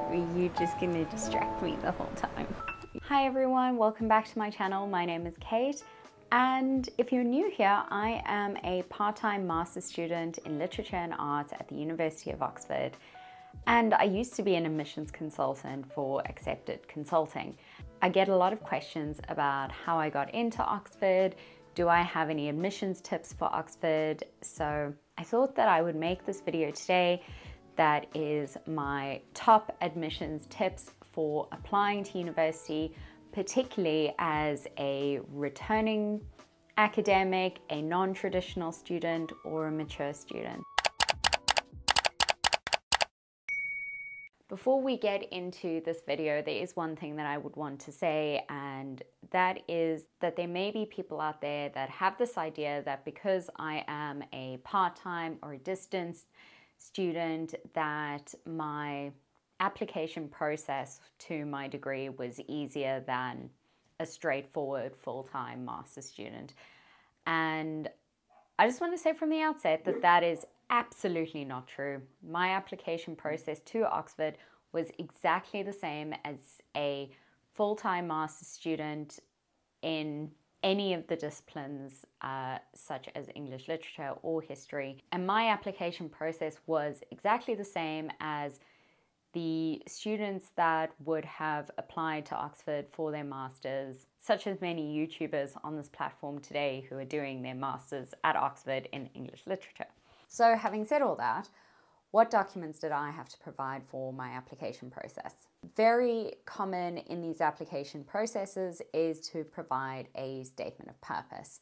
Were you just gonna distract me the whole time? Hi everyone, welcome back to my channel. My name is Cait, and if you're new here, I am a part-time master's student in literature and arts at the University of Oxford, and I used to be an admissions consultant for Accepted Consulting. I get a lot of questions about how I got into Oxford. Do I have any admissions tips for Oxford? So I thought that I would make this video today that is my top admissions tips for applying to university, particularly as a returning academic, a non-traditional student, or a mature student. Before we get into this video, there is one thing that I would want to say, and that is that there may be people out there that have this idea that because I am a part-time or a distance student, that my application process to my degree was easier than a straightforward full-time master's student. And I just want to say from the outset that that is absolutely not true. My application process to Oxford was exactly the same as a full-time master's student in any of the disciplines such as English literature or history. And my application process was exactly the same as the students that would have applied to Oxford for their masters, such as many YouTubers on this platform today who are doing their masters at Oxford in English literature. So having said all that, what documents did I have to provide for my application process? Very common in these application processes is to provide a statement of purpose.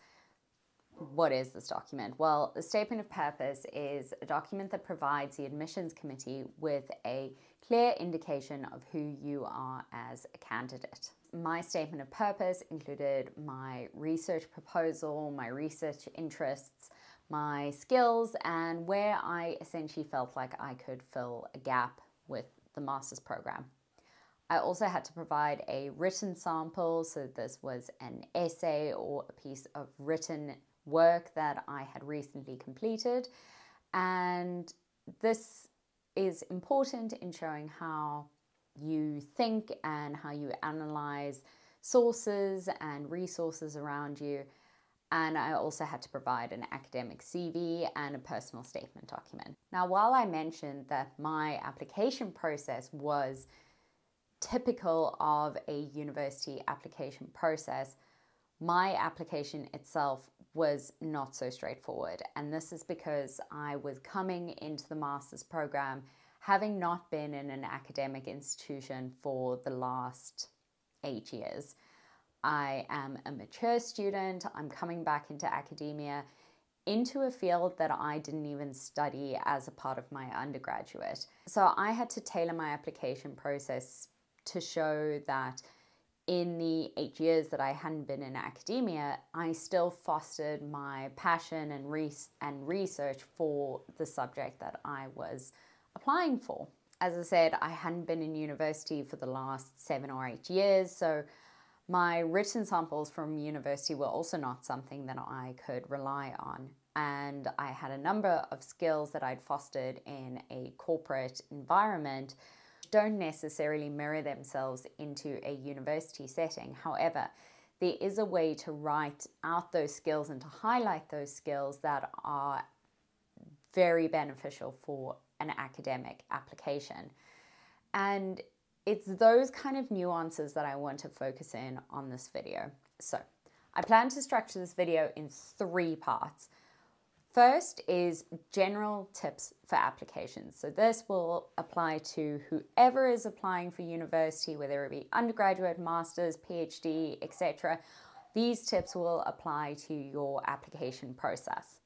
What is this document? Well, the statement of purpose is a document that provides the admissions committee with a clear indication of who you are as a candidate. My statement of purpose included my research proposal, my research interests, my skills, and where I essentially felt like I could fill a gap with the master's program. I also had to provide a written sample, so this was an essay or a piece of written work that I had recently completed, and this is important in showing how you think and how you analyze sources and resources around you. And I also had to provide an academic CV and a personal statement document. Now, while I mentioned that my application process was typical of a university application process, my application itself was not so straightforward. And this is because I was coming into the master's program having not been in an academic institution for the last 8 years. I am a mature student. I'm coming back into academia, into a field that I didn't even study as a part of my undergraduate. So I had to tailor my application process to show that in the 8 years that I hadn't been in academia, I still fostered my passion and research for the subject that I was applying for. As I said, I hadn't been in university for the last 7 or 8 years, so my written samples from university were also not something that I could rely on. And I had a number of skills that I'd fostered in a corporate environment don't necessarily mirror themselves into a university setting. However, there is a way to write out those skills and to highlight those skills that are very beneficial for an academic application. And it's those kind of nuances that I want to focus in on this video. So I plan to structure this video in 3 parts. First is general tips for applications. So this will apply to whoever is applying for university, whether it be undergraduate, master's, PhD, etc. These tips will apply to your application process.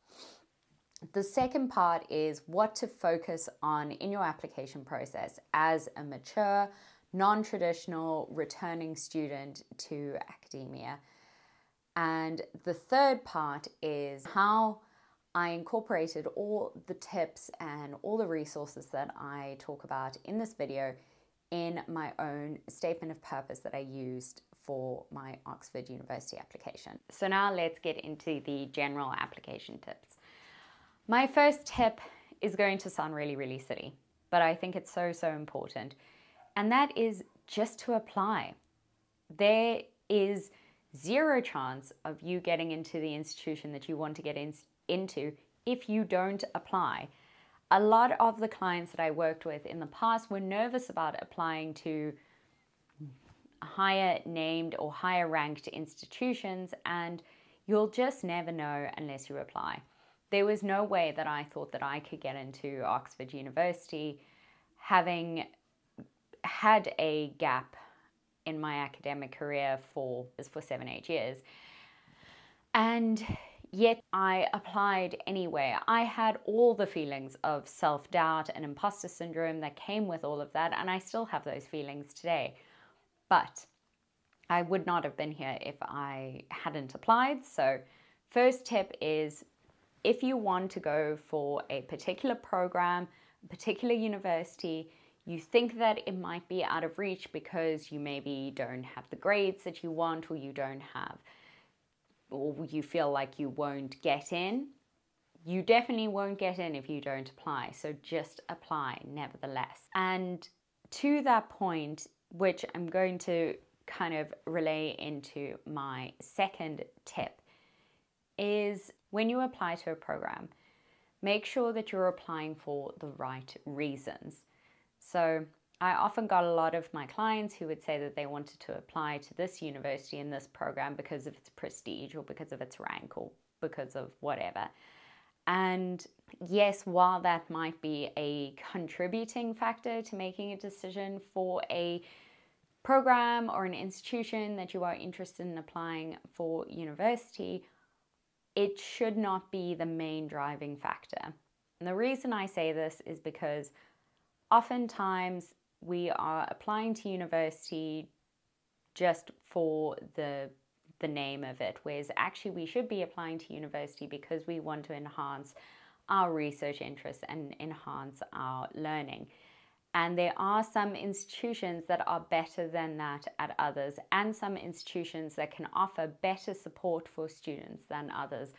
The second part is what to focus on in your application process as a mature, non-traditional returning student to academia. And the third part is how I incorporated all the tips and all the resources that I talk about in this video in my own statement of purpose that I used for my Oxford University application. So now let's get into the general application tips. My first tip is going to sound really silly, but I think it's so important. and that is just to apply. There is zero chance of you getting into the institution that you want to get into if you don't apply. A lot of the clients that I worked with in the past were nervous about applying to higher named or higher ranked institutions, and you'll just never know unless you apply. There was no way that I thought that I could get into Oxford University having had a gap in my academic career for 7-8 years. And yet I applied anyway. I had all the feelings of self-doubt and imposter syndrome that came with all of that, and I still have those feelings today. But I would not have been here if I hadn't applied. So first tip is, if you want to go for a particular program, a particular university, you think that it might be out of reach because you maybe don't have the grades that you want, or you don't have, or you feel like you won't get in. You definitely won't get in if you don't apply. So just apply nevertheless. And to that point, which I'm going to kind of relay into my second tip, is when you apply to a program, make sure that you're applying for the right reasons. So I often got a lot of my clients who would say that they wanted to apply to this university and this program because of its prestige, or because of its rank, or because of whatever. And yes, while that might be a contributing factor to making a decision for a program or an institution that you are interested in applying for university, it should not be the main driving factor. And the reason I say this is because oftentimes we are applying to university just for the name of it, whereas actually we should be applying to university because we want to enhance our research interests and enhance our learning. And there are some institutions that are better than that at others, and some institutions that can offer better support for students than others.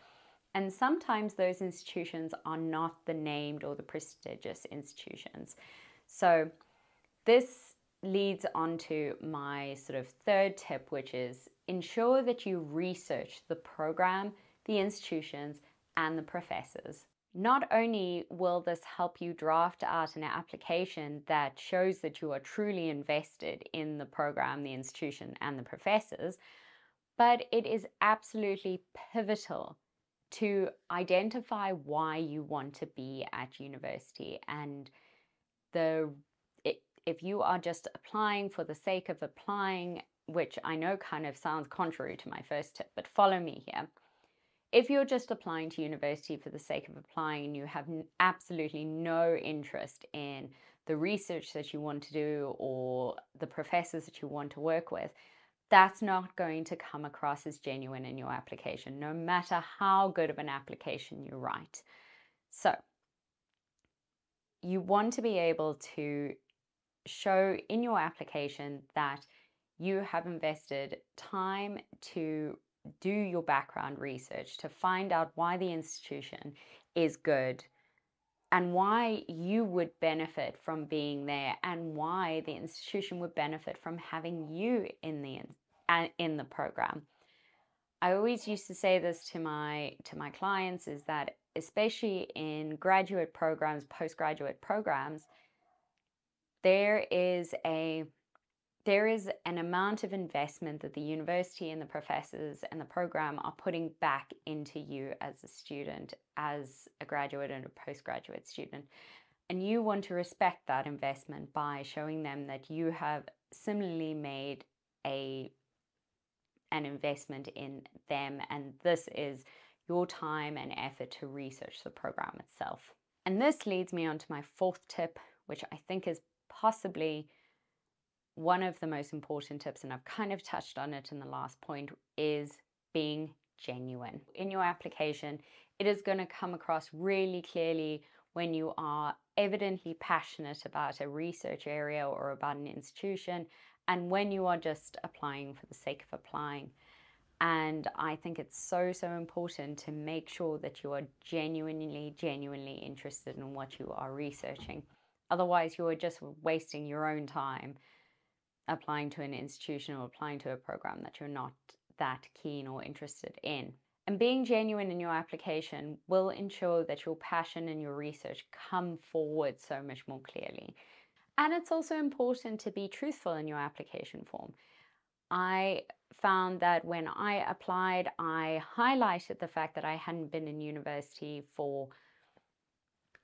And sometimes those institutions are not the named or the prestigious institutions. So this leads on to my sort of third tip, which is ensure that you research the program, the institutions, and the professors. Not only will this help you draft out an application that shows that you are truly invested in the program, the institution, and the professors, but it is absolutely pivotal to identify why you want to be at university. And if you are just applying for the sake of applying, which I know kind of sounds contrary to my first tip, but follow me here. If you're just applying to university for the sake of applying and you have absolutely no interest in the research that you want to do or the professors that you want to work with, that's not going to come across as genuine in your application, no matter how good of an application you write. So you want to be able to show in your application that you have invested time to do your background research, to find out why the institution is good and why you would benefit from being there, and why the institution would benefit from having you in the program. I always used to say this to my clients, is that especially in graduate programs, postgraduate programs, there is an amount of investment that the university and the professors and the program are putting back into you as a student, as a graduate and a postgraduate student. And you want to respect that investment by showing them that you have similarly made an investment in them, and this is your time and effort to research the program itself. And this leads me on to my fourth tip, which I think is possibly one of the most important tips, and I've kind of touched on it in the last point, is being genuine. In your application, it is going to come across really clearly when you are evidently passionate about a research area or about an institution, and when you are just applying for the sake of applying. And I think it's so important to make sure that you are genuinely interested in what you are researching. Otherwise, you're just wasting your own time applying to an institution or applying to a program that you're not that keen or interested in. And being genuine in your application will ensure that your passion and your research come forward so much more clearly. And it's also important to be truthful in your application form. I found that when I applied, I highlighted the fact that I hadn't been in university for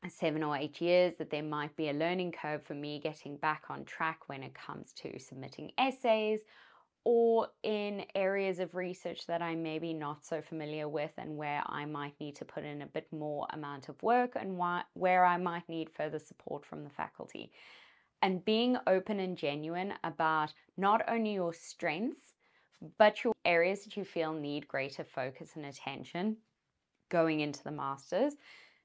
7 or 8 years, that there might be a learning curve for me getting back on track when it comes to submitting essays, or in areas of research that I'm maybe not so familiar with and where I might need to put in a bit more amount of work, and where I might need further support from the faculty. And being open and genuine about not only your strengths, but your areas that you feel need greater focus and attention going into the master's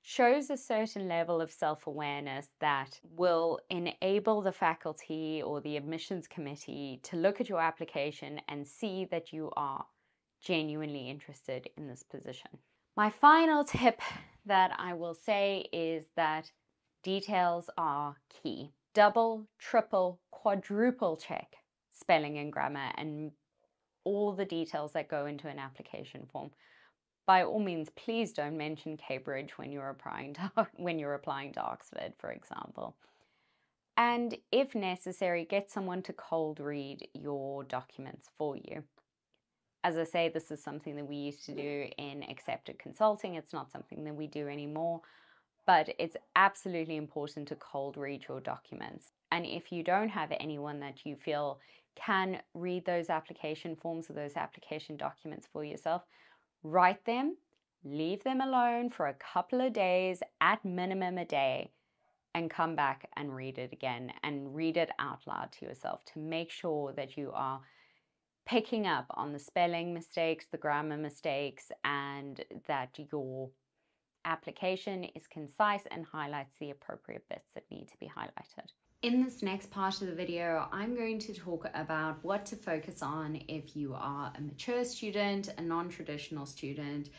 shows a certain level of self-awareness that will enable the faculty or the admissions committee to look at your application and see that you are genuinely interested in this position. My final tip that I will say is that details are key. Double, triple, quadruple check spelling and grammar and all the details that go into an application form. By all means, please don't mention Cambridge when you're applying to Oxford, for example. And if necessary, get someone to cold read your documents for you. As I say, this is something that we used to do in accepted consulting. It's not something that we do anymore, but it's absolutely important to cold read your documents. And if you don't have anyone that you feel can read those application forms or those application documents for yourself, write them, leave them alone for a couple of days, at minimum a day, and come back and read it again and read it out loud to yourself to make sure that you are picking up on the spelling mistakes, the grammar mistakes, and that your application is concise and highlights the appropriate bits that need to be highlighted. In this next part of the video, I'm going to talk about what to focus on if you are a mature student, a non-traditional student,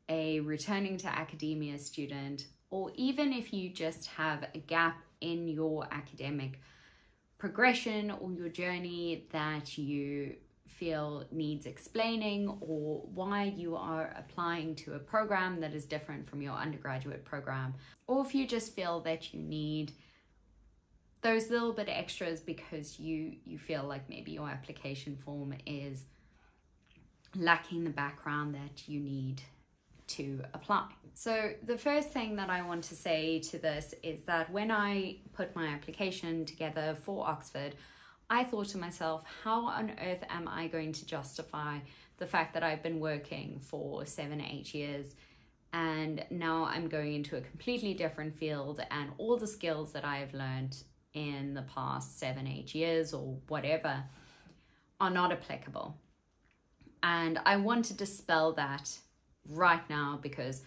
a returning to academia student, or even if you just have a gap in your academic progression or your journey that you feel needs explaining, or why you are applying to a program that is different from your undergraduate program, or if you just feel that you need those little bit extras because you feel like maybe your application form is lacking the background that you need to apply. So the first thing that I want to say to this is that when I put my application together for Oxford, I thought to myself, how on earth am I going to justify the fact that I've been working for 7 or 8 years and now I'm going into a completely different field, and all the skills that I have learned in the past 7, 8 years or whatever are not applicable. And I want to dispel that right now, because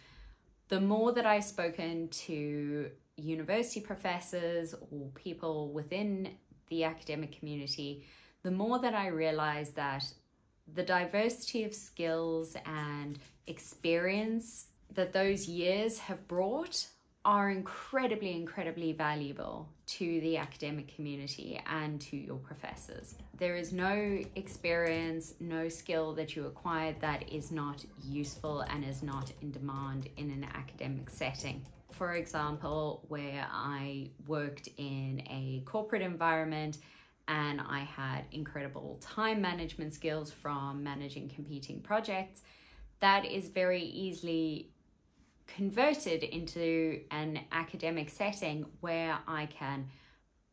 the more that I've spoken to university professors or people within the academic community, the more that I realize that the diversity of skills and experience that those years have brought are incredibly valuable to the academic community and to your professors. There is no experience, no skill that you acquired that is not useful and is not in demand in an academic setting. For example, where I worked in a corporate environment and I had incredible time management skills from managing competing projects, that is very easily converted into an academic setting where I can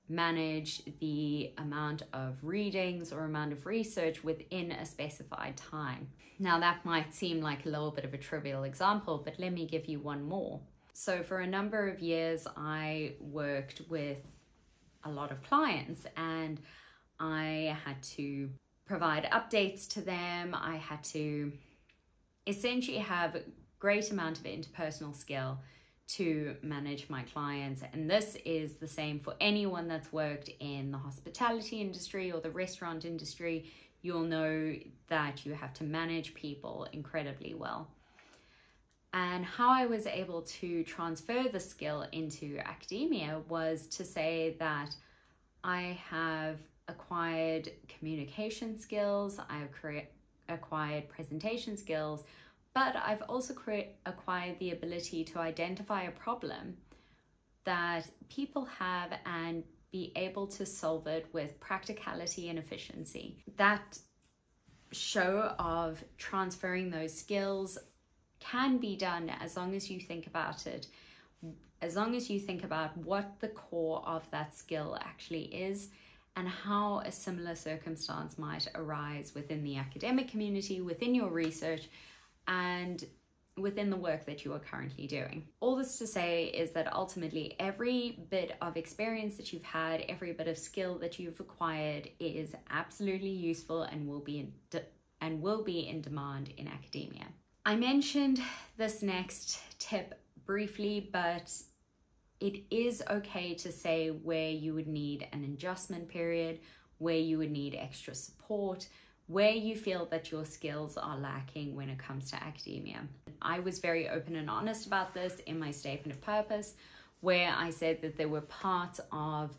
manage the amount of readings or amount of research within a specified time. Now that might seem like a little bit of a trivial example, but let me give you one more. So for a number of years, I worked with a lot of clients and I had to provide updates to them. I had to essentially have a great amount of interpersonal skill to manage my clients. And this is the same for anyone that's worked in the hospitality industry or the restaurant industry. You'll know that you have to manage people incredibly well. And how I was able to transfer the skill into academia was to say that I have acquired communication skills, I've acquired presentation skills, but I've also acquired the ability to identify a problem that people have and be able to solve it with practicality and efficiency. That show of transferring those skills can be done as long as you think about it, as long as you think about what the core of that skill actually is and how a similar circumstance might arise within the academic community, within your research, and within the work that you are currently doing. All this to say is that ultimately every bit of experience that you've had, every bit of skill that you've acquired is absolutely useful and will be in demand in academia. I mentioned this next tip briefly, but it is okay to say where you would need an adjustment period, where you would need extra support, where you feel that your skills are lacking when it comes to academia. I was very open and honest about this in my statement of purpose, where I said that there were parts of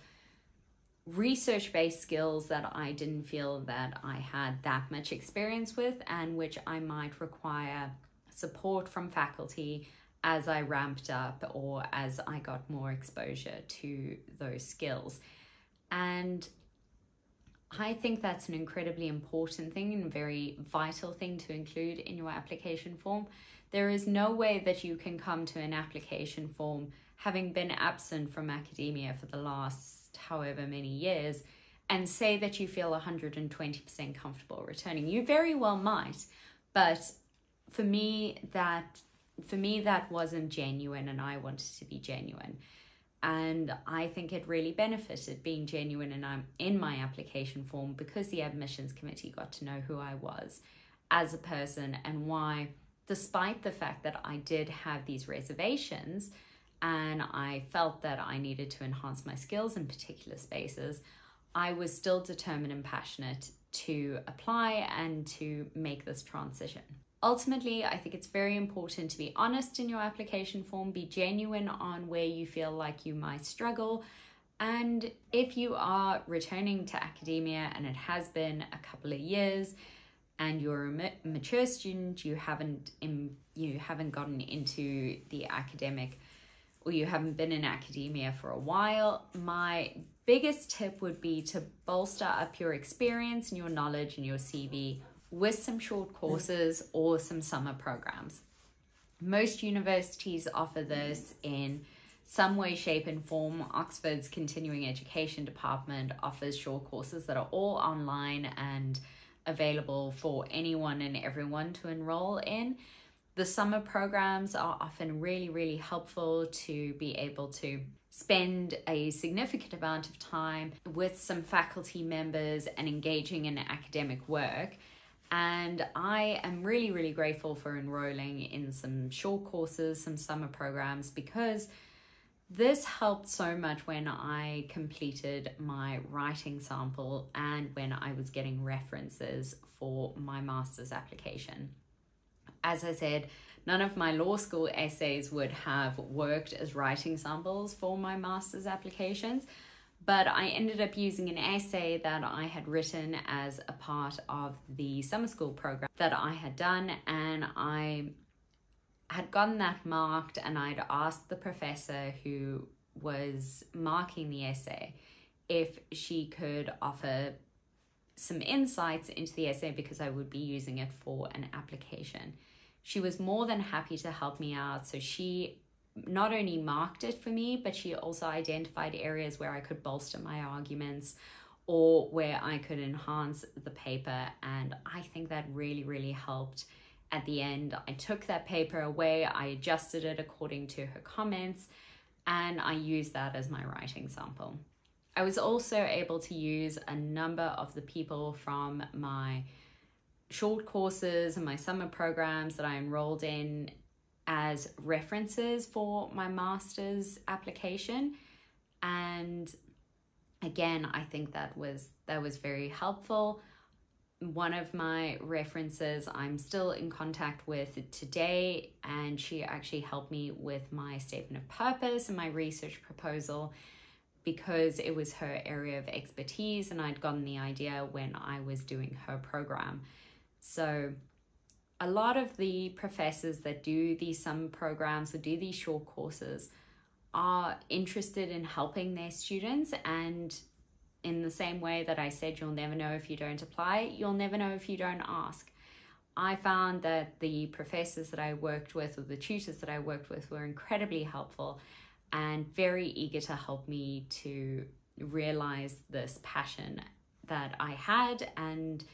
research-based skills that I didn't feel that I had that much experience with, and which I might require support from faculty as I ramped up or as I got more exposure to those skills. And I think that's an incredibly important thing and very vital thing to include in your application form. There is no way that you can come to an application form having been absent from academia for the last however many years and say that you feel 120% comfortable returning. You very well might, but for me that wasn't genuine, and I wanted to be genuine. And I think it really benefited being genuine in my application form, because the admissions committee got to know who I was as a person and why, despite the fact that I did have these reservations and I felt that I needed to enhance my skills in particular spaces, I was still determined and passionate to apply and to make this transition. Ultimately, I think it's very important to be honest in your application form, be genuine on where you feel like you might struggle. And if you are returning to academia and it has been a couple of years and you're a mature student, you haven't gotten into the academic, or you haven't been in academia for a while, my biggest tip would be to bolster up your experience and your knowledge and your CV with some short courses or some summer programs. Most universities offer this in some way, shape and form. Oxford's continuing education department offers short courses that are all online and available for anyone and everyone to enroll in. The summer programs are often really, really helpful to be able to spend a significant amount of time with some faculty members and engaging in academic work. And I am really, really grateful for enrolling in some short courses, some summer programs, because this helped so much when I completed my writing sample and when I was getting references for my master's application. As I said, none of my law school essays would have worked as writing samples for my master's applications, but I ended up using an essay that I had written as a part of the summer school program that I had done, and I had gotten that marked, and I'd asked the professor who was marking the essay if she could offer some insights into the essay because I would be using it for an application. She was more than happy to help me out, so she not only marked it for me, but she also identified areas where I could bolster my arguments or where I could enhance the paper. And I think that really, really helped. At the end, I took that paper away, I adjusted it according to her comments, and I used that as my writing sample. I was also able to use a number of the people from my short courses and my summer programs that I enrolled in as references for my master's application. And again, I think that was very helpful. One of my references I'm still in contact with today, and she actually helped me with my statement of purpose and my research proposal because it was her area of expertise and I'd gotten the idea when I was doing her program. So a lot of the professors that do these summer programs or do these short courses are interested in helping their students, and in the same way that I said you'll never know if you don't apply, you'll never know if you don't ask. I found that the professors that I worked with, or the tutors that I worked with, were incredibly helpful and very eager to help me to realize this passion that I had. And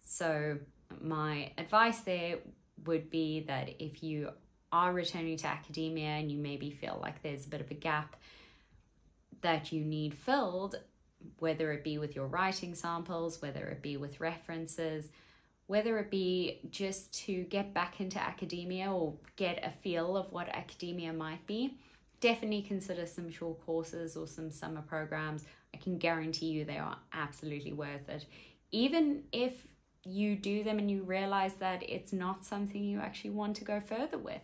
so my advice there would be that if you are returning to academia and you maybe feel like there's a bit of a gap that you need filled, whether it be with your writing samples, whether it be with references, whether it be just to get back into academia or get a feel of what academia might be, definitely consider some short courses or some summer programs. I can guarantee you they are absolutely worth it. Even if you do them and you realize that it's not something you actually want to go further with,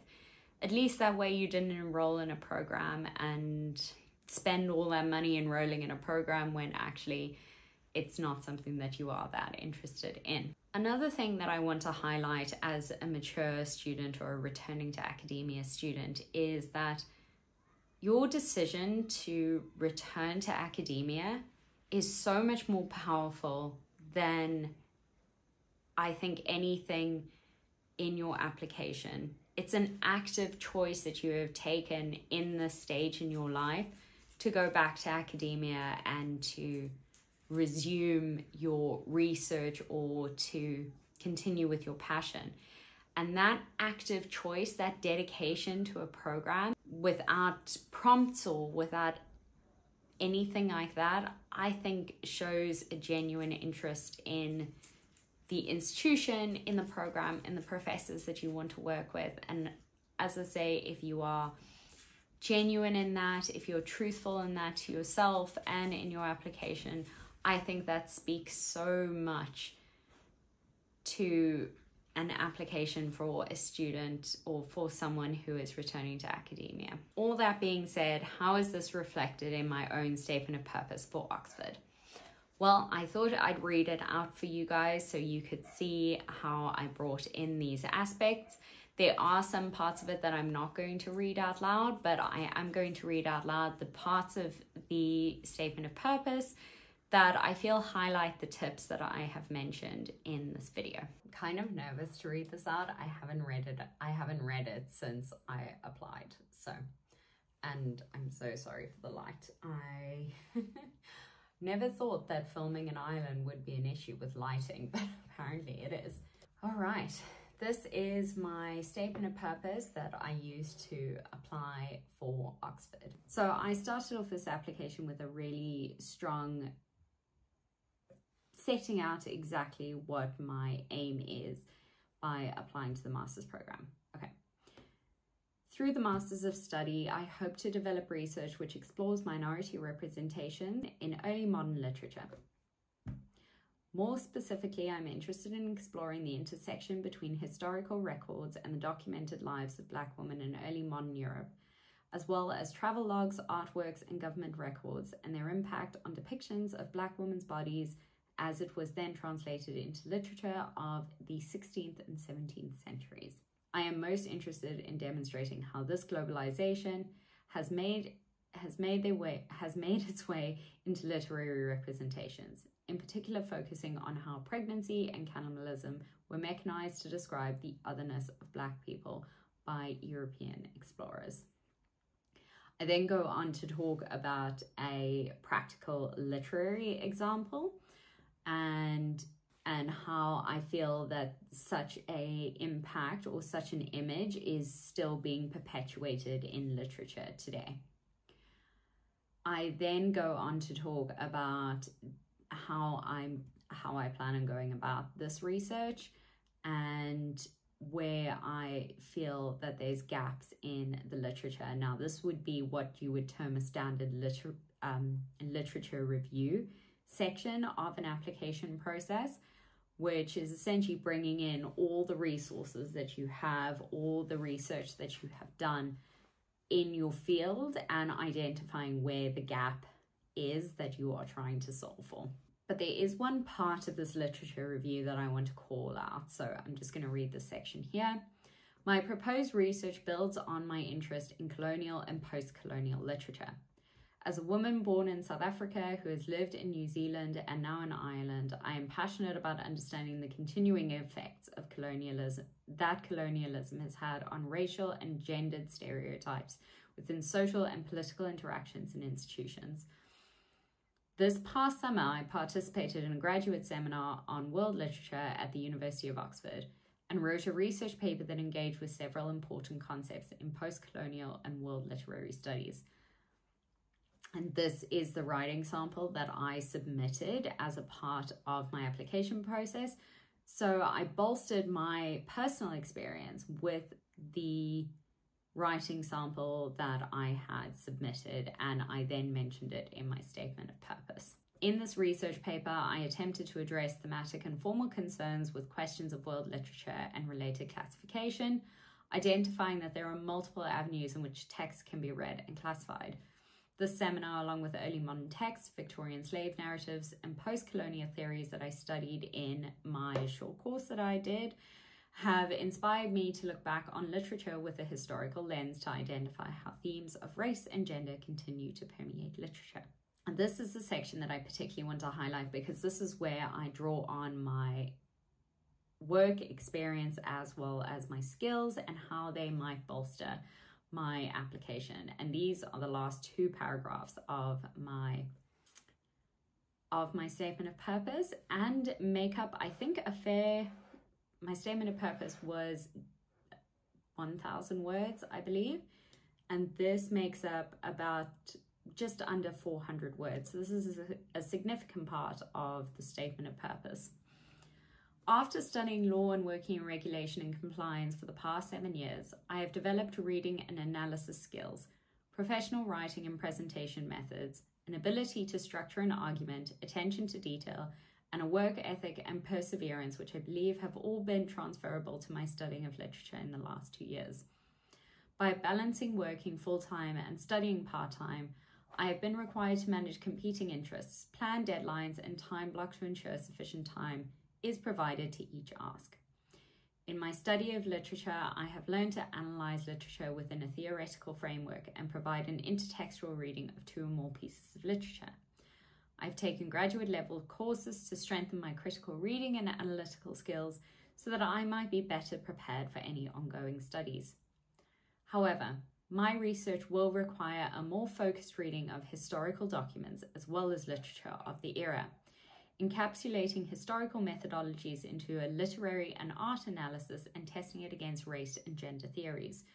at least that way you didn't enroll in a program and spend all that money enrolling in a program when actually it's not something that you are that interested in. Another thing that I want to highlight as a mature student or a returning to academia student is that your decision to return to academia is so much more powerful than I think anything in your application. It's an active choice that you have taken in this stage in your life to go back to academia and to resume your research or to continue with your passion. And that active choice, that dedication to a program without prompts or without anything like that, I think shows a genuine interest in the institution, in the program, in the professors that you want to work with. And as I say, if you are genuine in that, if you're truthful in that to yourself and in your application, I think that speaks so much to an application for a student or for someone who is returning to academia. All that being said, how is this reflected in my own statement of purpose for Oxford? Well, I thought I'd read it out for you guys so you could see how I brought in these aspects. There are some parts of it that I'm not going to read out loud, but I am going to read out loud the parts of the statement of purpose that I feel highlight the tips that I have mentioned in this video. I'm kind of nervous to read this out. I haven't read it since I applied. So, and I'm so sorry for the light. I never thought that filming an island would be an issue with lighting, but apparently it is. All right. This is my statement of purpose that I used to apply for Oxford. So I started off this application with a really strong setting out exactly what my aim is by applying to the master's program. Okay. Through the Masters of Study, I hope to develop research which explores minority representation in early modern literature. More specifically, I'm interested in exploring the intersection between historical records and the documented lives of Black women in early modern Europe, as well as travel logs, artworks, and government records, and their impact on depictions of Black women's bodies as it was then translated into literature of the 16th and 17th centuries. I am most interested in demonstrating how this globalization has made its way into literary representations, in particular focusing on how pregnancy and cannibalism were mechanized to describe the otherness of Black people by European explorers. I then go on to talk about a practical literary example and how I feel that such a impact or such an image is still being perpetuated in literature today. I then go on to talk about how I plan on going about this research and where I feel that there's gaps in the literature. Now, this would be what you would term a standard literature review section of an application process, which is essentially bringing in all the resources that you have, all the research that you have done in your field, and identifying where the gap is that you are trying to solve for. But there is one part of this literature review that I want to call out, so I'm just going to read this section here. My proposed research builds on my interest in colonial and post-colonial literature. As a woman born in South Africa who has lived in New Zealand and now in Ireland, I am passionate about understanding the continuing effects of colonialism has had on racial and gendered stereotypes within social and political interactions and institutions. This past summer, I participated in a graduate seminar on world literature at the University of Oxford and wrote a research paper that engaged with several important concepts in post-colonial and world literary studies. And this is the writing sample that I submitted as a part of my application process. So I bolstered my personal experience with the writing sample that I had submitted, and I then mentioned it in my statement of purpose. In this research paper, I attempted to address thematic and formal concerns with questions of world literature and related classification, identifying that there are multiple avenues in which text can be read and classified. This seminar, along with early modern texts, Victorian slave narratives, and post-colonial theories that I studied in my short course that I did, have inspired me to look back on literature with a historical lens to identify how themes of race and gender continue to permeate literature. And this is the section that I particularly want to highlight because this is where I draw on my work experience as well as my skills and how they might bolster my application. And these are the last two paragraphs of my statement of purpose and make up, I think, my statement of purpose was 1,000 words, I believe. And this makes up about just under 400 words. So this is a significant part of the statement of purpose. After studying law and working in regulation and compliance for the past 7 years, I have developed reading and analysis skills, professional writing and presentation methods, an ability to structure an argument, attention to detail, and a work ethic and perseverance which I believe have all been transferable to my studying of literature in the last 2 years. By balancing working full-time and studying part-time, I have been required to manage competing interests, plan deadlines, and time block to ensure sufficient time is provided to each ask. In my study of literature, I have learned to analyze literature within a theoretical framework and provide an intertextual reading of 2 or more pieces of literature. I've taken graduate level courses to strengthen my critical reading and analytical skills so that I might be better prepared for any ongoing studies. However, my research will require a more focused reading of historical documents as well as literature of the era, encapsulating historical methodologies into a literary and art analysis and testing it against race and gender theories.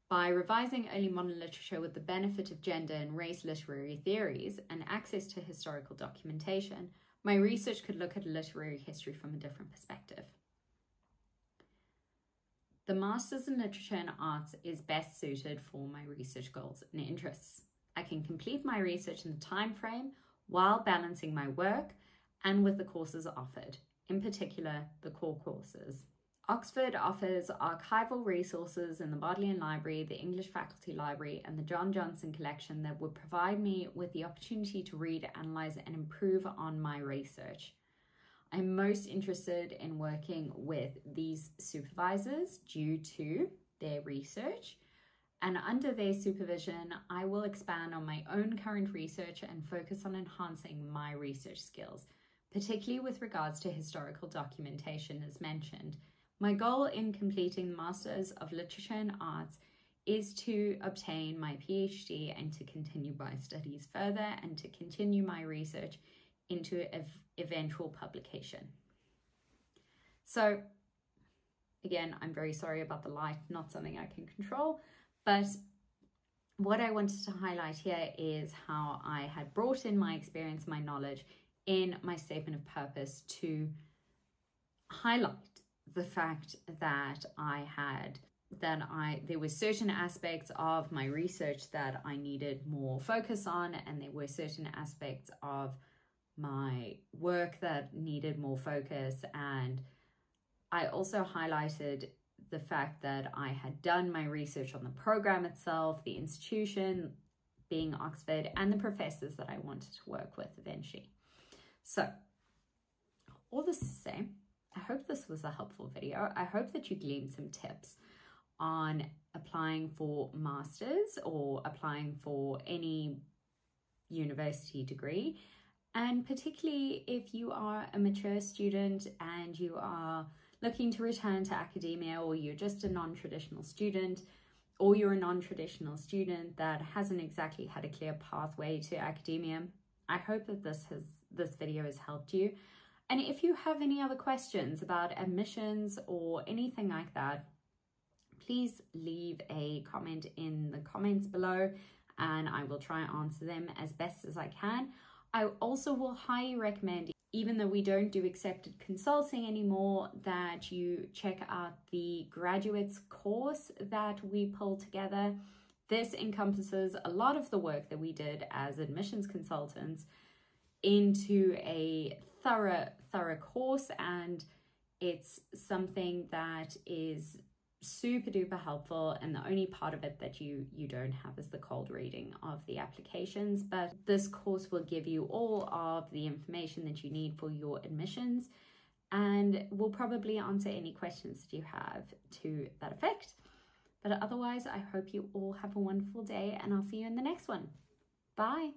By revising early modern literature with the benefit of gender and race literary theories and access to historical documentation, my research could look at literary history from a different perspective. The Masters in Literature and Arts is best suited for my research goals and interests. I can complete my research in the time frame while balancing my work and with the courses offered, in particular the core courses. Oxford offers archival resources in the Bodleian Library, the English Faculty Library, and the John Johnson Collection that would provide me with the opportunity to read, analyse, and improve on my research. I'm most interested in working with these supervisors due to their research, and under their supervision, I will expand on my own current research and focus on enhancing my research skills, particularly with regards to historical documentation as mentioned. My goal in completing the Masters of Literature and Arts is to obtain my PhD and to continue my studies further and to continue my research into eventual publication. So again, I'm very sorry about the light, not something I can control, but what I wanted to highlight here is how I had brought in my experience, my knowledge in my statement of purpose to highlight the fact that there were certain aspects of my research that I needed more focus on, and there were certain aspects of my work that needed more focus. And I also highlighted the fact that I had done my research on the program itself, the institution being Oxford, and the professors that I wanted to work with eventually. So all this to say, I hope this was a helpful video. I hope that you gleaned some tips on applying for masters or applying for any university degree. And particularly if you are a mature student and you are looking to return to academia, or you're just a non-traditional student, or you're a non-traditional student that hasn't exactly had a clear pathway to academia, I hope that this video has helped you. And if you have any other questions about admissions or anything like that, please leave a comment in the comments below and I will try and answer them as best as I can. I also will highly recommend, even though we don't do accepted consulting anymore, that you check out the graduates course that we pulled together. This encompasses a lot of the work that we did as admissions consultants into a thorough course, and it's something that is super duper helpful, and the only part of it that you don't have is the cold reading of the applications. But this course will give you all of the information that you need for your admissions, and will probably answer any questions that you have to that effect. But otherwise, I hope you all have a wonderful day, and I'll see you in the next one. Bye.